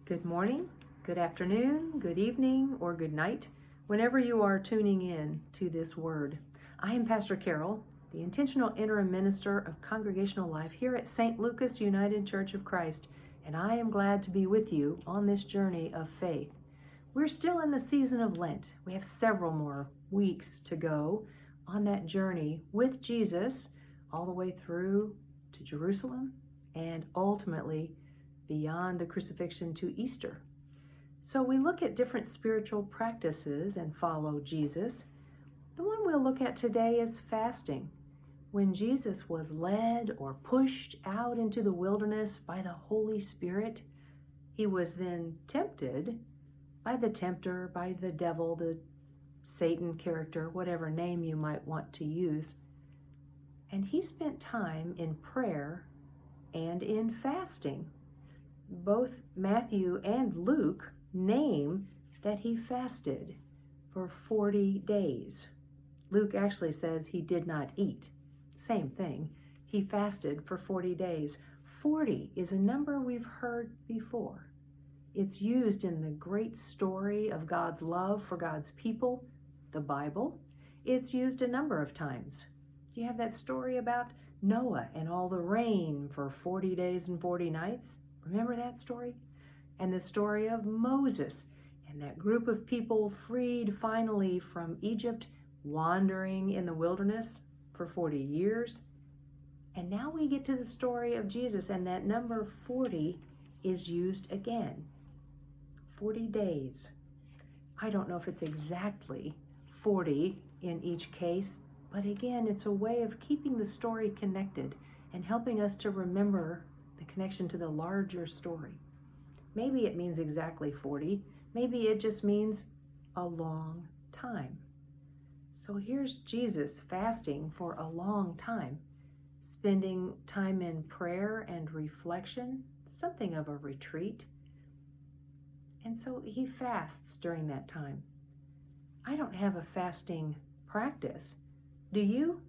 Good morning, good afternoon, good evening, or good night, whenever you are tuning in to this word. I am Pastor Carole, the intentional interim minister of congregational life here at St. Lucas United Church of Christ, and I am glad to be with you on this journey of faith. We're still in the season of Lent. We have several more weeks to go on that journey with Jesus all the way through to Jerusalem and ultimately beyond the crucifixion to Easter. So we look at different spiritual practices and follow Jesus. The one we'll look at today is fasting. When Jesus was led or pushed out into the wilderness by the Holy Spirit, he was then tempted by the tempter, by the devil, the Satan character, whatever name you might want to use. And he spent time in prayer and in fasting. Both Matthew and Luke name that he fasted for 40 days. Luke actually says he did not eat. Same thing. He fasted for 40 days. 40 is a number we've heard before. It's used in the great story of God's love for God's people, the Bible. It's used a number of times. You have that story about Noah and all the rain for 40 days and 40 nights. Remember that story? And the story of Moses and that group of people freed finally from Egypt, wandering in the wilderness for 40 years. And now we get to the story of Jesus, and that number 40 is used again. 40 days. I don't know if it's exactly 40 in each case, but again, it's a way of keeping the story connected and helping us to remember the connection to the larger story. Maybe it means exactly 40. Maybe it just means a long time. So here's Jesus fasting for a long time, spending time in prayer and reflection, something of a retreat. And so he fasts during that time. I don't have a fasting practice. Do you?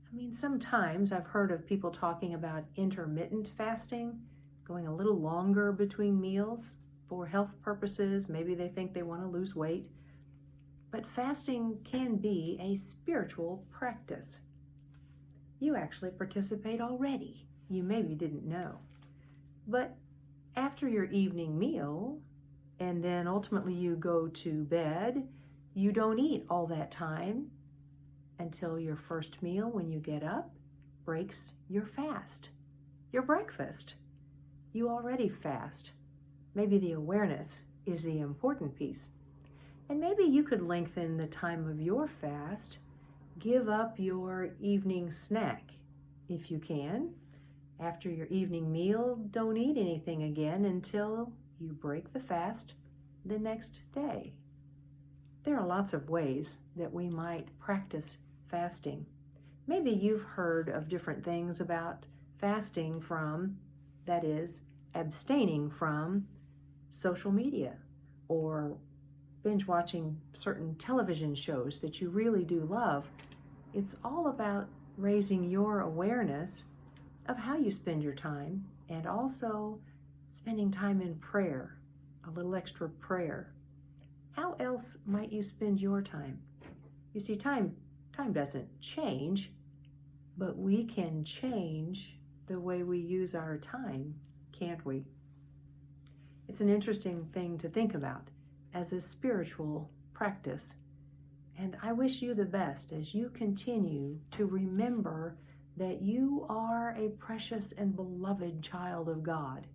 I mean, sometimes I've heard of people talking about intermittent fasting, going a little longer between meals for health purposes. Maybe they think they want to lose weight. But fasting can be a spiritual practice. You actually participate already. You maybe didn't know. But after your evening meal, and then ultimately you go to bed, you don't eat all that time until your first meal when you get up breaks your fast, your breakfast. You already fast. Maybe the awareness is the important piece. And maybe you could lengthen the time of your fast, give up your evening snack if you can. After your evening meal, don't eat anything again until you break the fast the next day. There are lots of ways that we might practice fasting. Maybe you've heard of different things about fasting from, that is, abstaining from social media or binge watching certain television shows that you really do love. It's all about raising your awareness of how you spend your time and also spending time in prayer, a little extra prayer. How else might you spend your time? You see, time doesn't change, but we can change the way we use our time, can't we? It's an interesting thing to think about as a spiritual practice. And I wish you the best as you continue to remember that you are a precious and beloved child of God,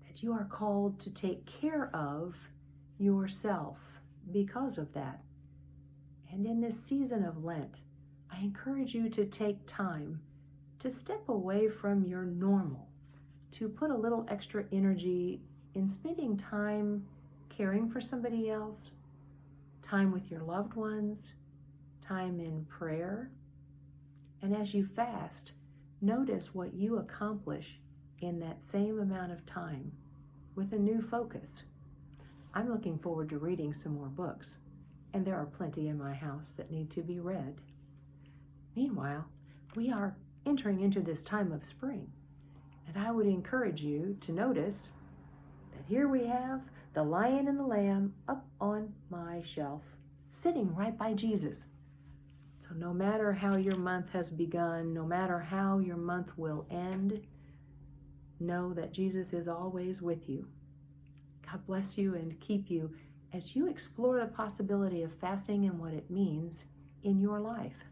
that you are called to take care of yourself because of that. And in this season of Lent, I encourage you to take time to step away from your normal, to put a little extra energy in spending time caring for somebody else, time with your loved ones, time in prayer. And as you fast, notice what you accomplish in that same amount of time with a new focus. I'm looking forward to reading some more books, and there are plenty in my house that need to be read. Meanwhile, we are entering into this time of spring, and I would encourage you to notice that here we have the Lion and the Lamb up on my shelf, sitting right by Jesus. So no matter how your month has begun, no matter how your month will end, know that Jesus is always with you. God bless you and keep you as you explore the possibility of fasting and what it means in your life.